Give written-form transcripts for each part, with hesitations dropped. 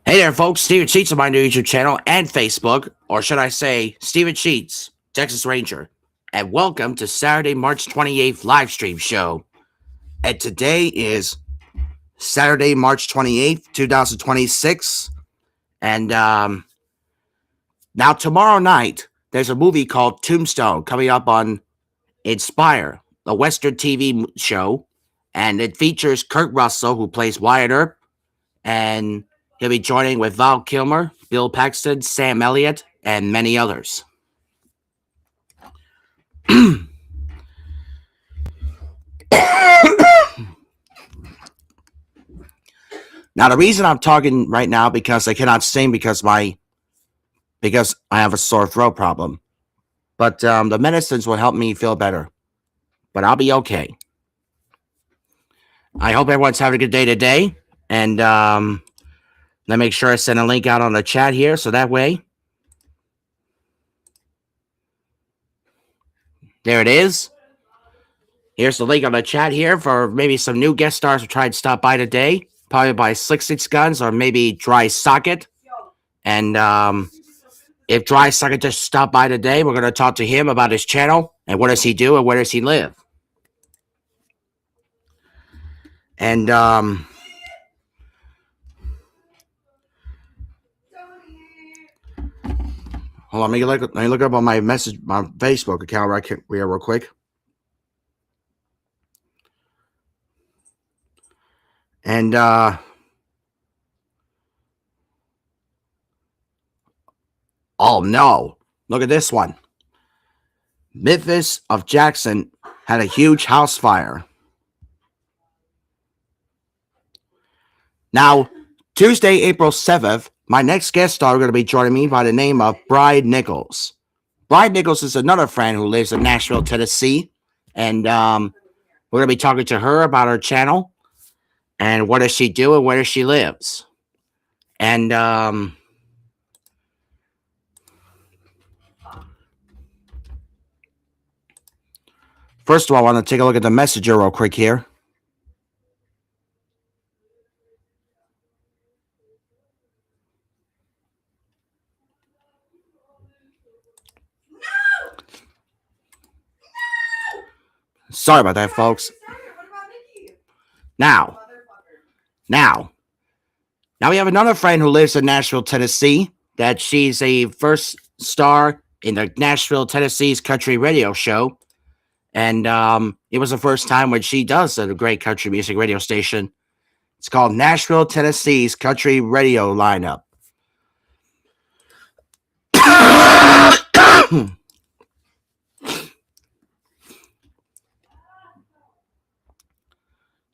Hey there, folks. Steven Cheats on my new YouTube channel and Facebook, or should I say, Steven Cheats, Texas Ranger. And welcome to Saturday, March 28th live stream show. And today is Saturday, March 28th, 2026. And now tomorrow night, there's a movie called Tombstone coming up on Inspire, a Western TV show. And it features Kurt Russell, who plays Wyatt Earp, and he'll be joining with Val Kilmer, Bill Paxton, Sam Elliott, and many others. Now, the reason I'm talking right now because I cannot sing because I have a sore throat problem. But the medicines will help me feel better. But I'll be okay. I hope everyone's having a good day today. And let me make sure I send a link out on the chat here so that way. There it is. Here's the link on the chat here for maybe some new guest stars who tried to stop by today. Probably by Slick Six Guns or maybe Dry Socket. And if Dry Socket just stopped by today, we're going to talk to him about his channel and what does he do and where does he live. And hold on, let me look up on my Facebook account right here real quick. And oh no, look at this one. Memphis of Jackson had a huge house fire. Now, Tuesday, April 7th, my next guest star is going to be joining me by the name of Bride Nichols. Bride Nichols is another friend who lives in Nashville, Tennessee. And we're going to be talking to her about her channel and what does she do and where she lives. And first of all, I want to take a look at the messenger real quick here. Sorry about that, folks. Now we have another friend who lives in Nashville, Tennessee, that she's a first star in the Nashville, Tennessee's country radio show. And it was the first time when she does a great country music radio station. It's called Nashville, Tennessee's country radio lineup.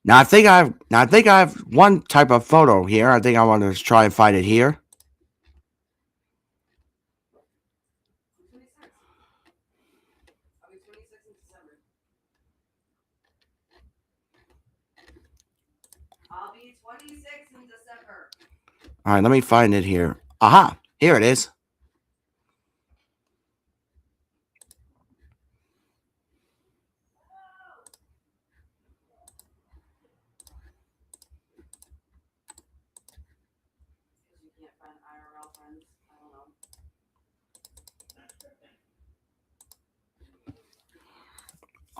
Now I think I have one type of photo here. I think I want to try and find it here. I'll be 26 in December. All right, let me find it here. Aha, here it is.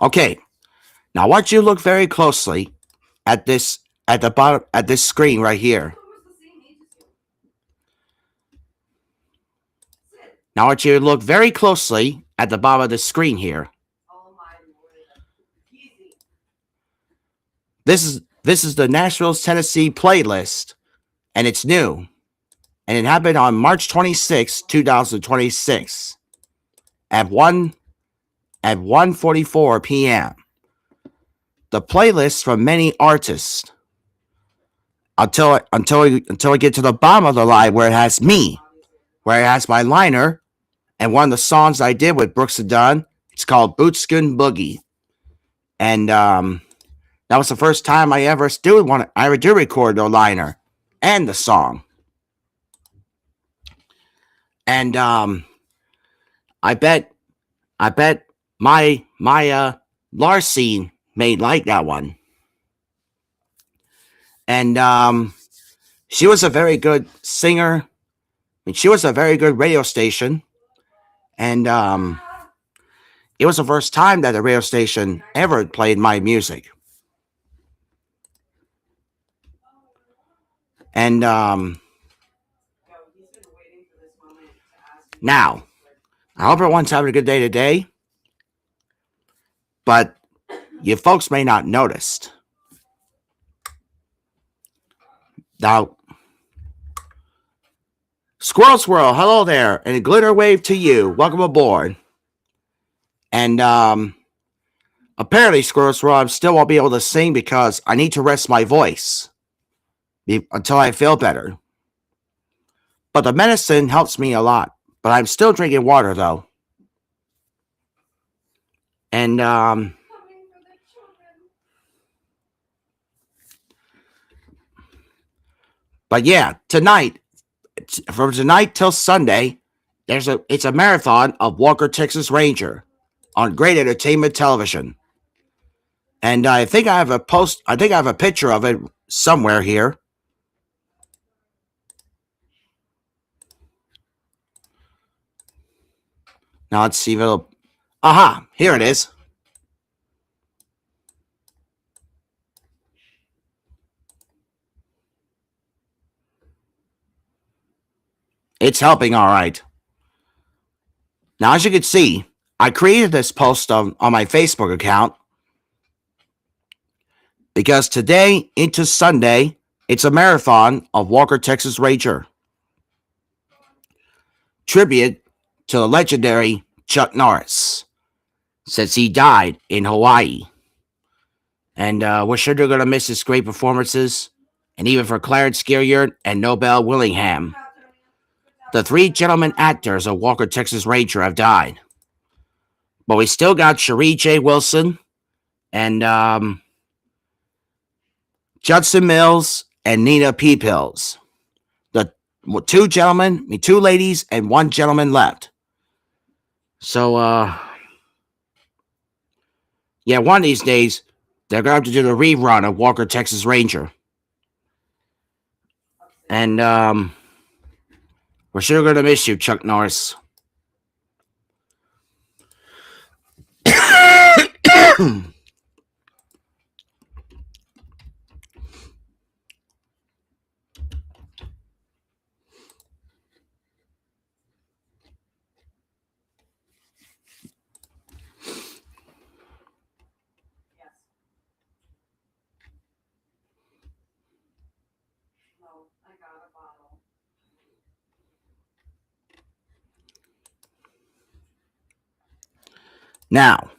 Okay, now I want you to look very closely at this at the bottom at this screen right here. Now I want you to look very closely at the bottom of the screen here. This is the Nashville, Tennessee playlist, and it's new. And it happened on March 26, 2026 at 1:44 p.m. The playlist from many artists until we get to the bottom of the line where it has me, where it has my liner, and one of the songs I did with Brooks and Dunn. It's called Bootskin Boogie, and that was the first time I ever do record the liner and the song. And I bet my Larcene may like that one. And She was a very good singer. I mean, she was a very good radio station. And it was the first time that a radio station ever played my music. And now, I hope everyone's having a good day today. But you folks may not noticed. Now, Squirrel Swirl, hello there, and a glitter wave to you. Welcome aboard. And apparently, Squirrel Swirl, I still won't be able to sing because I need to rest my voice until I feel better. But the medicine helps me a lot. But I'm still drinking water, though. And but yeah, tonight, from tonight till Sunday, it's a marathon of Walker Texas Ranger on Great Entertainment Television. And I think I have a picture of it somewhere here. Now let's see if it'll. Aha, here it is. It's helping all right. Now, as you can see, I created this post on my Facebook account because today into Sunday, it's a marathon of Walker Texas Ranger. Tribute to the legendary Chuck Norris, since he died in Hawaii. And we're sure they're going to miss his great performances, and even for Clarence Gilliard and Nobel Willingham. The three gentlemen actors of Walker Texas Ranger have died. But we still got Cherie J. Wilson and Judson Mills and Nina P. Pills. The two ladies, and one gentleman left. So, yeah, one of these days, they're going to have to do the rerun of Walker Texas Ranger. And we're sure going to miss you, Chuck Norris. Now,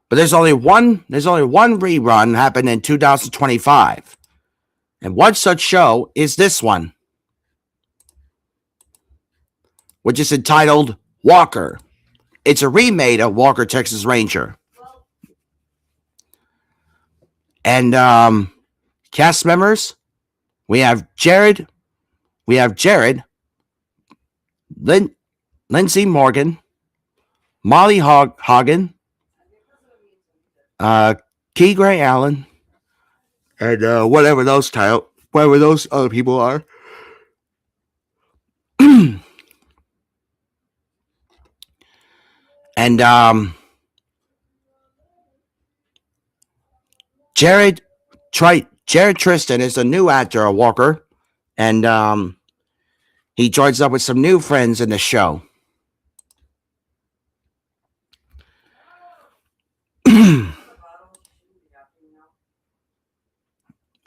but there's only one rerun happened in 2025. And one such show is this one, which is entitled Walker. It's a remake of Walker Texas Ranger. And cast members, we have Jared, Lindsay Morgan, Molly Hagen, Key Gray Allen, and whatever those other people are. And Jared Tristan is a new actor of Walker, and he joins up with some new friends in the show.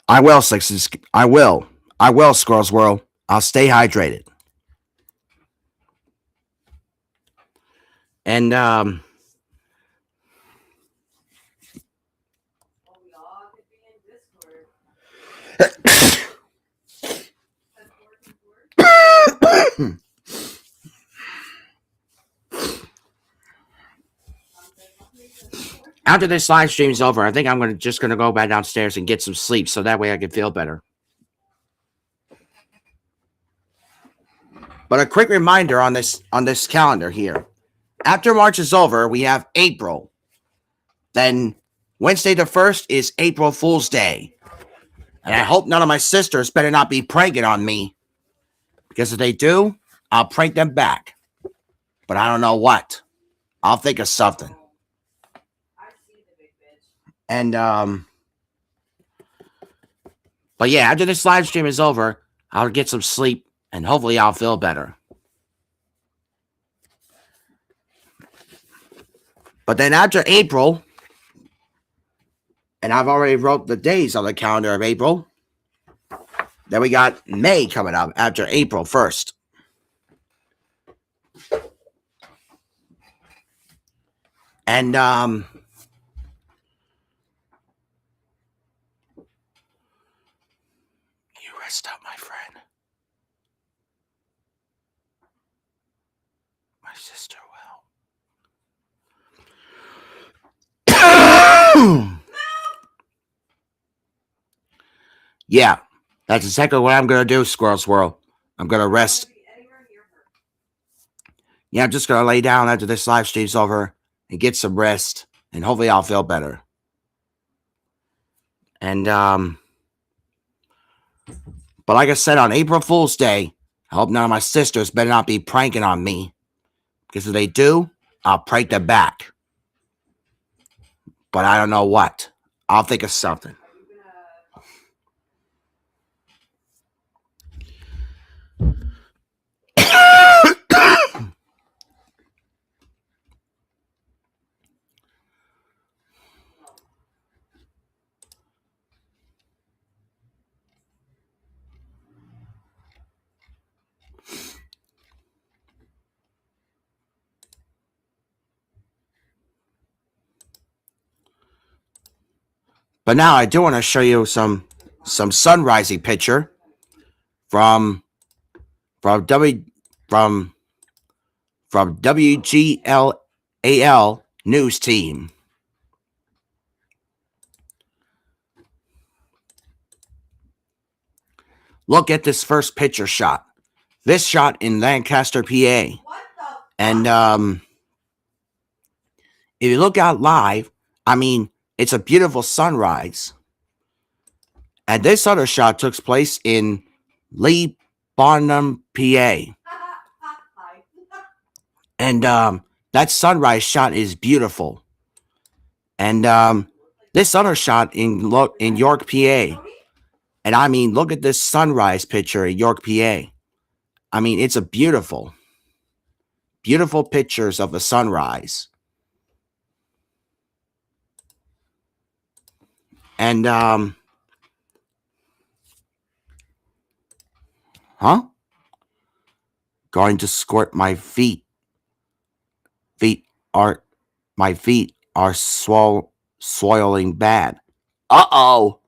I will, Sixes. I will, Squirrels World. I'll stay hydrated. And after this live stream is over, I think I'm just gonna go back downstairs and get some sleep, so that way I can feel better. But a quick reminder on this calendar here. After March is over, we have April. Then Wednesday the 1st is April Fool's Day. And I hope none of my sisters better not be pranking on me. Because if they do, I'll prank them back. But I don't know what. I'll think of something. And, but yeah, after this live stream is over, I'll get some sleep and hopefully I'll feel better. But then after April, and I've already wrote the days on the calendar of April, then we got May coming up after April 1st. And, you rest up, my friend. My sister will. Yeah, that's exactly what I'm going to do, Squirrel Swirl. I'm going to rest. Yeah, I'm just going to lay down after this live stream's over and get some rest. And hopefully I'll feel better. And, but like I said, on April Fool's Day, I hope none of my sisters better not be pranking on me. Because if they do, I'll prank them back. But I don't know what. I'll think of something. But now I do want to show you some sunrising picture from WGLAL news team. Look at this first picture shot. This shot in Lancaster, PA. And if you look out live, I mean, it's a beautiful sunrise. And this other shot took place in Lee Bonham, PA. And that sunrise shot is beautiful. And this other shot in York, PA. And I mean, look at this sunrise picture in York, PA. I mean, it's a beautiful pictures of the sunrise. And, going to squirt my feet. My feet are soiling bad. Uh-oh.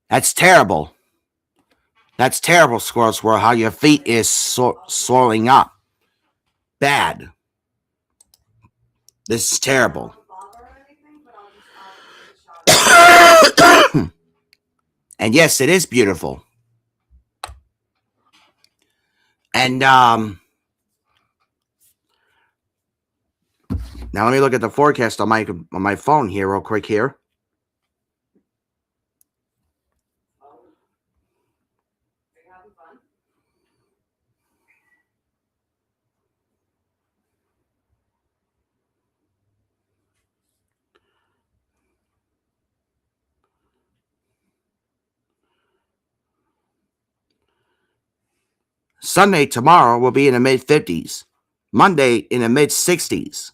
That's terrible. That's terrible, Squirrel Swirl, how your feet is swelling up. Bad. This is terrible. And yes, it is beautiful. And now let me look at the forecast on my phone here real quick here. Sunday tomorrow will be in the mid-50s. Monday in the mid-60s.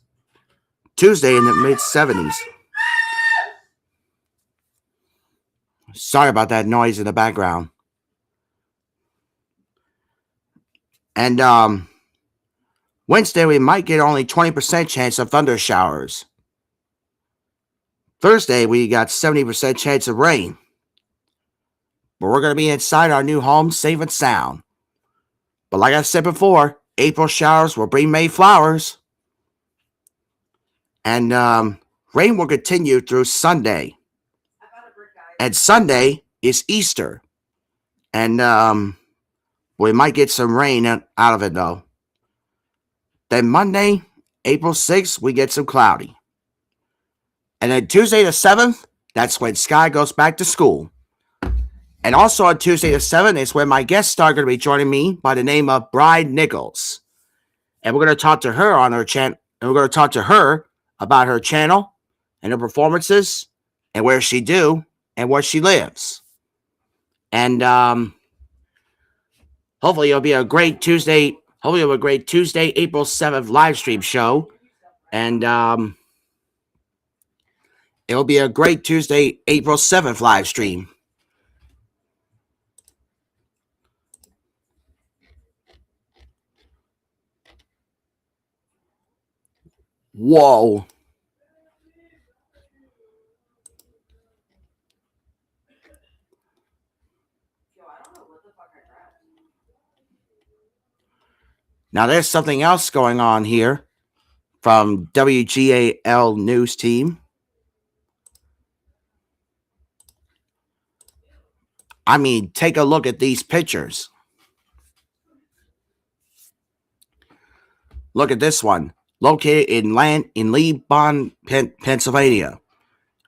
Tuesday in the mid-70s. Sorry about that noise in the background. And Wednesday we might get only 20% chance of thunder showers. Thursday we got 70% chance of rain. But we're going to be inside our new home safe and sound. But like I said before, April showers will bring May flowers. And rain will continue through Sunday. And Sunday is Easter. And we might get some rain out of it, though. Then Monday, April 6th, we get some cloudy. And then Tuesday the 7th, that's when Sky goes back to school. And also on Tuesday the 7th is when my guest star going to be joining me by the name of Bride Nichols. And we're going to talk to her on her channel. And we're going to talk to her about her channel and her performances and where she do and where she lives. And hopefully it'll be a great Tuesday. Hopefully it'll be a great Tuesday, April 7th live stream show. And it'll be a great Tuesday, April 7th live stream. Whoa. Now there's something else going on here from WGAL News Team. I mean, take a look at these pictures. Look at this one, located in Lebanon, Pennsylvania.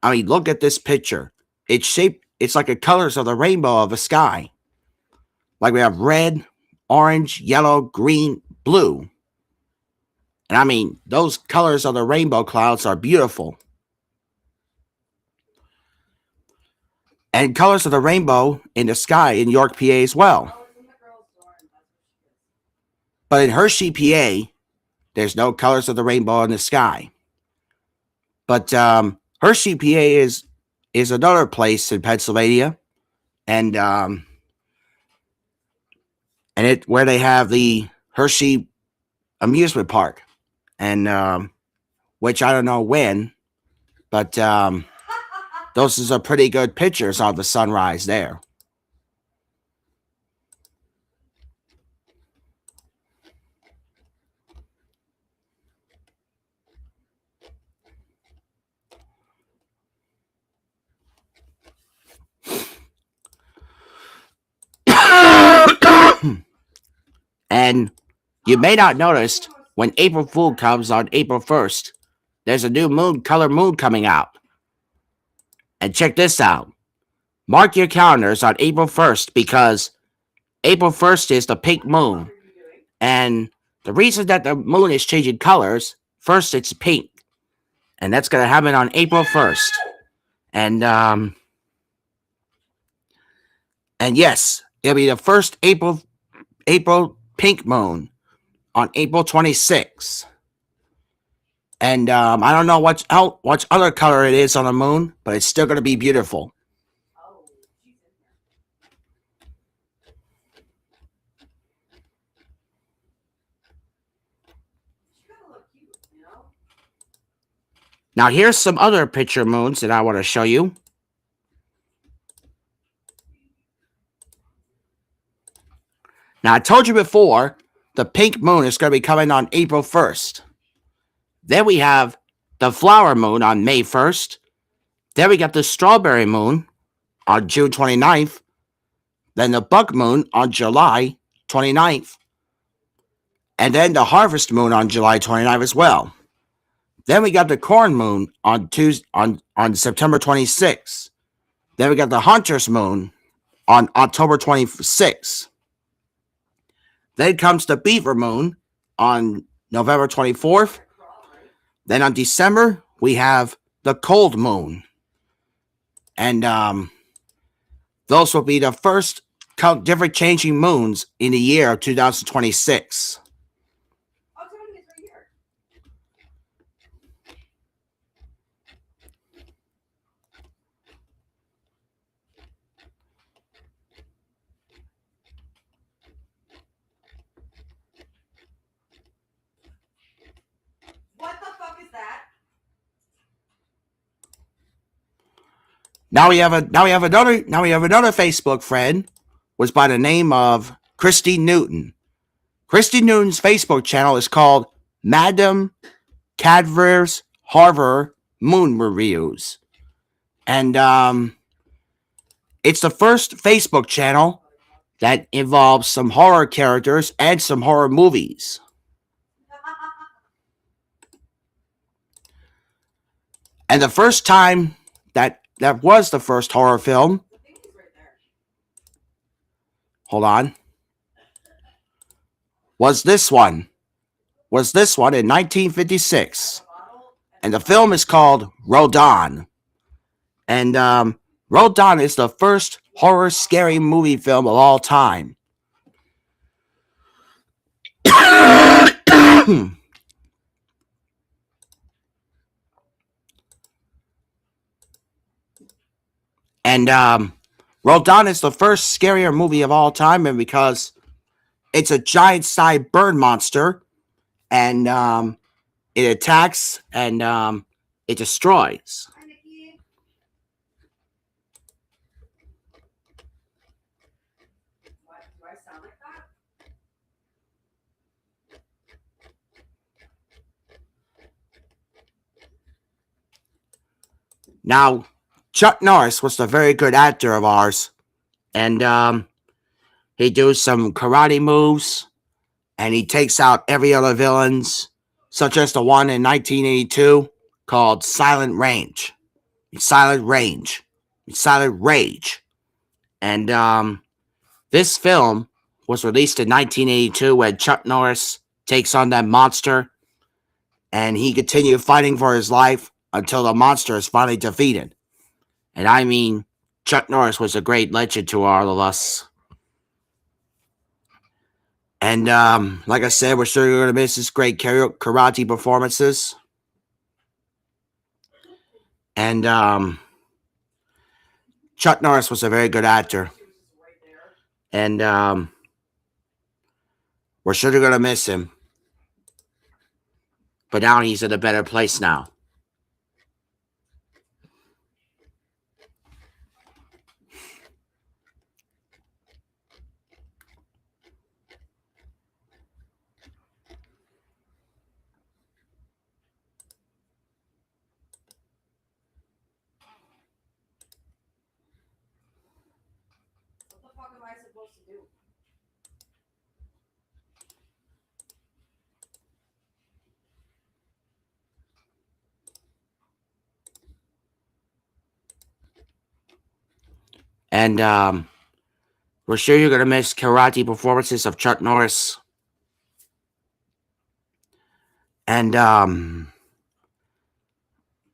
I mean, look at this picture. It's shaped. It's like the colors of the rainbow of the sky. Like we have red, orange, yellow, green, blue. And I mean, those colors of the rainbow clouds are beautiful. And colors of the rainbow in the sky in York, PA as well. But in Hershey, PA, there's no colors of the rainbow in the sky. But Hershey, PA is another place in Pennsylvania, and it where they have the Hershey amusement park, and which I don't know when, but those are some pretty good pictures of the sunrise there. And you may not notice when April Fool comes on April 1st, there's a new color moon coming out. And check this out. Mark your calendars on April 1st because April 1st is the pink moon. And the reason that the moon is changing colors, first it's pink. And that's going to happen on April 1st. And yes, it'll be the first April pink moon on April 26th. And I don't know what other color it is on the moon, but it's still going to be beautiful. Now here's some other picture moons that I want to show you. Now I told you before, the pink moon is going to be coming on April 1st. Then we have the flower moon on May 1st. Then we got the strawberry moon on June 29th. Then the bug moon on July 29th. And then the harvest moon on July 29th as well. Then we got the corn moon on September 26th. Then we got the hunter's moon on October 26th. Then comes the beaver moon on November 24th. Then on December, we have the cold moon. And those will be the first different changing moons in the year of 2026. What the fuck is that? Now we have another Facebook friend, was by the name of Christy Newton. Christy Newton's Facebook channel is called Madam Cadver's Horror Moon Reviews. And it's the first Facebook channel that involves some horror characters and some horror movies. And the first time that was the first horror film hold on, was this one. In 1956. And the film is called Rodin. And Rodin is the first horror scary movie film of all time. And Rodin is the first scarier movie of all time, and because it's a giant-sized bird monster, and it attacks and it destroys. Now, Chuck Norris was a very good actor of ours, and he does some karate moves, and he takes out every other villains, such as the one in 1982 called Silent Range. Silent Range. Silent Rage. And this film was released in 1982 when Chuck Norris takes on that monster, and he continued fighting for his life until the monster is finally defeated. And I mean, Chuck Norris was a great legend to all of us. And like I said, we're sure you're going to miss his great karate performances. And Chuck Norris was a very good actor. And we're sure you're going to miss him. But now he's in a better place now. And we're sure you're going to miss karate performances of Chuck Norris. And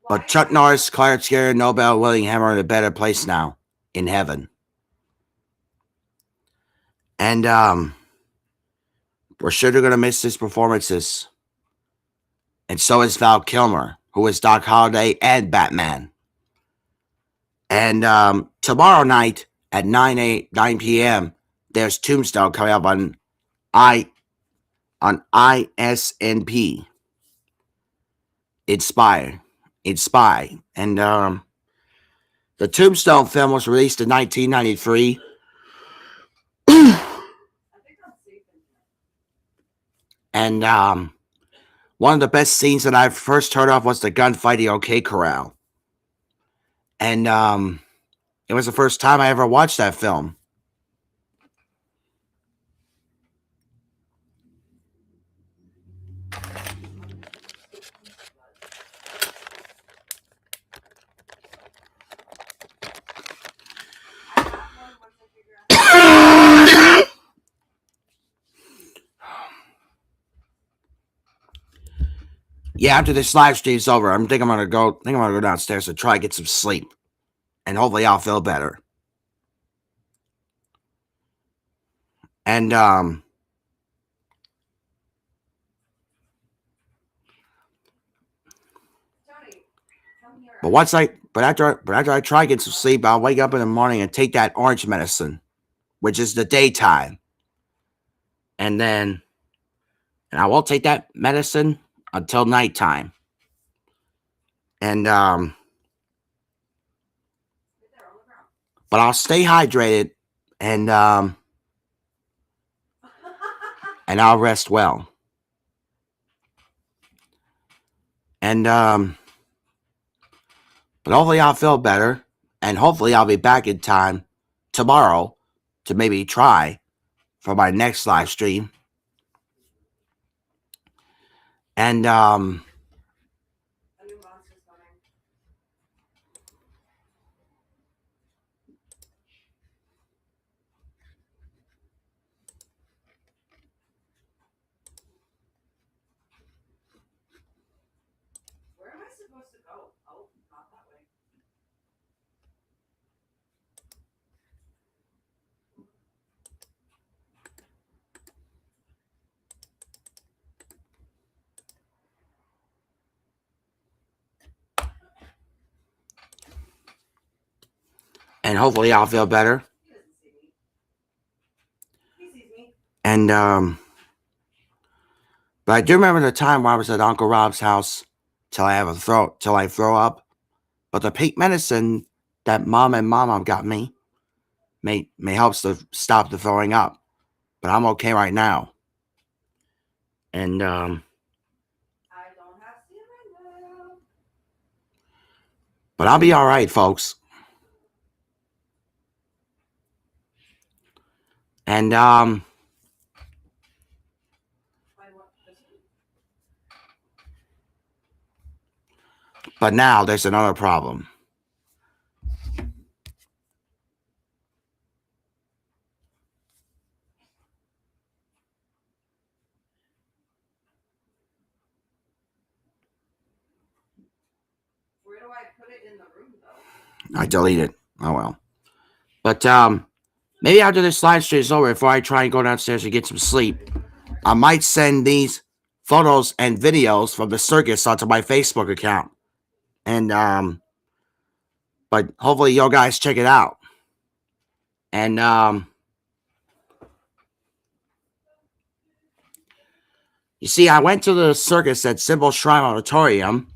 but Chuck Norris, Clarence Gary, Nobel, Willingham are in a better place now in heaven. And we're sure you're going to miss his performances. And so is Val Kilmer, who is Doc Holliday and Batman. And tomorrow night at 9 p.m., there's Tombstone coming up on ISNP. Inspire. And the Tombstone film was released in 1993. And one of the best scenes that I first heard of was the gunfight at the OK Corral. And it was the first time I ever watched that film. Yeah, after this live stream's over, I'm gonna go downstairs and try to get some sleep. And hopefully I'll feel better. And after I try to get some sleep, I'll wake up in the morning and take that orange medicine, which is the daytime. And I won't take that medicine until nighttime. And but I'll stay hydrated and I'll rest well. And but hopefully I'll feel better, and hopefully I'll be back in time tomorrow to maybe try for my next live stream. And and hopefully I'll feel better. And but I do remember the time when I was at Uncle Rob's house till I throw up. But the pink medicine that Mom and Mama got me may helps to stop the throwing up. But I'm okay right now. And but I'll be all right, folks. And but now there's another problem. Where do I put it in the room, though? I deleted it. Oh well. But maybe after this live stream is over, before I try and go downstairs and get some sleep, I might send these photos and videos from the circus onto my Facebook account. And but hopefully you guys check it out. And you see, I went to the circus at Sybil Shrine Auditorium,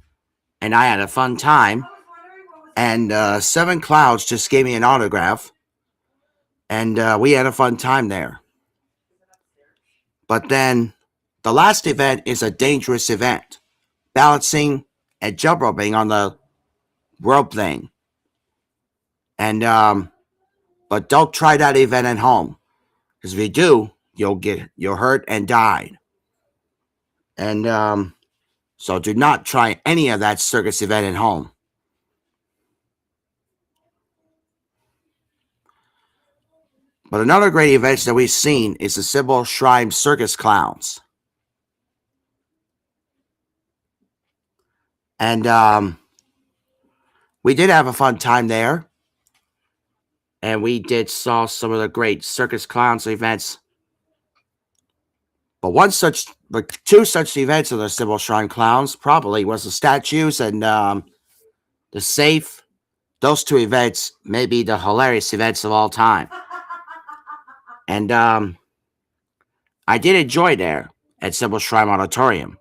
and I had a fun time. And Seven Clouds just gave me an autograph, and we had a fun time there. But then the last event is a dangerous event, balancing and jump roping on the rope thing. And but don't try that event at home, because if you do, you'll hurt and die. And so do not try any of that circus event at home. But another great event that we've seen is the Sybil Shrine Circus Clowns. And we did have a fun time there. And we did saw some of the great circus clowns events. But two such events of the Sybil Shrine Clowns probably was the statues and the safe. Those two events may be the hilarious events of all time. And I did enjoy there at Sybil Shrine Auditorium.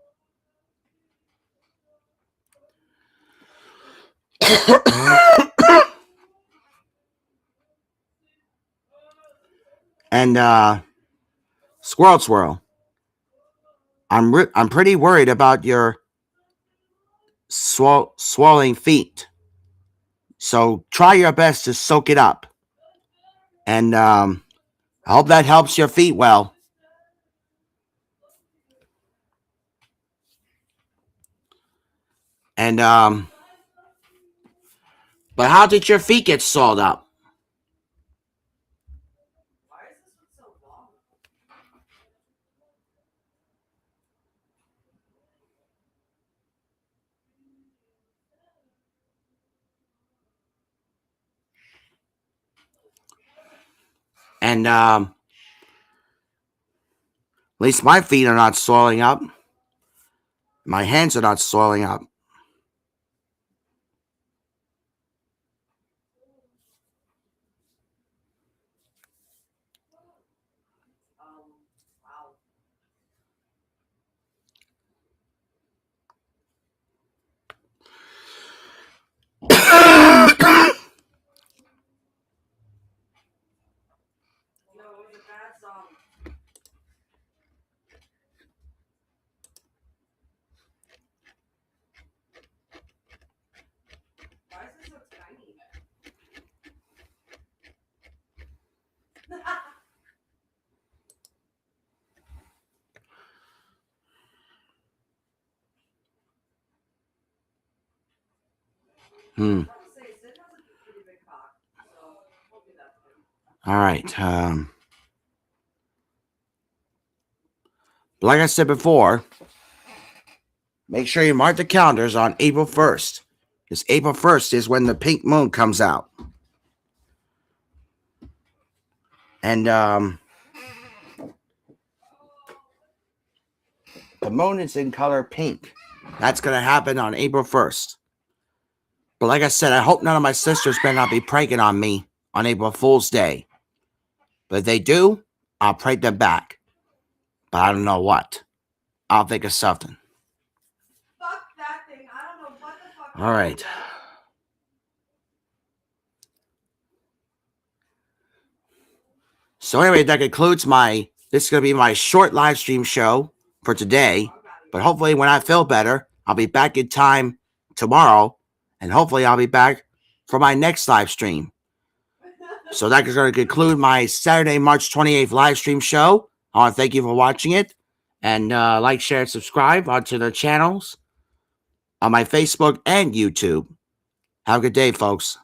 And Squirrel Swirl, I'm pretty worried about your swelling feet. So try your best to soak it up. And I hope that helps your feet well. And but how did your feet get swelled up? Why is this one so long? And at least my feet are not swelling up. My hands are not swelling up. Wow. No, it was a bad song. Why is it so tiny? Hmm. I'll say Sid has a pretty big cock, so hopefully that's good. All right. Like I said before, make sure you mark the calendars on April 1st. Because April 1st is when the pink moon comes out. And the moon is in color pink. That's going to happen on April 1st. But like I said, I hope none of my sisters better not be pranking on me on April Fool's Day. But if they do, I'll prank them back. But I don't know what. I'll think of something. Fuck that thing. I don't know what the fuck. All right. So anyway, that concludes this is going to be my short live stream show for today. But hopefully when I feel better, I'll be back in time tomorrow. And hopefully I'll be back for my next live stream. So that is going to conclude my Saturday, March 28th live stream show. I want to thank you for watching it. And like, share, and subscribe onto their channels on my Facebook and YouTube. Have a good day, folks.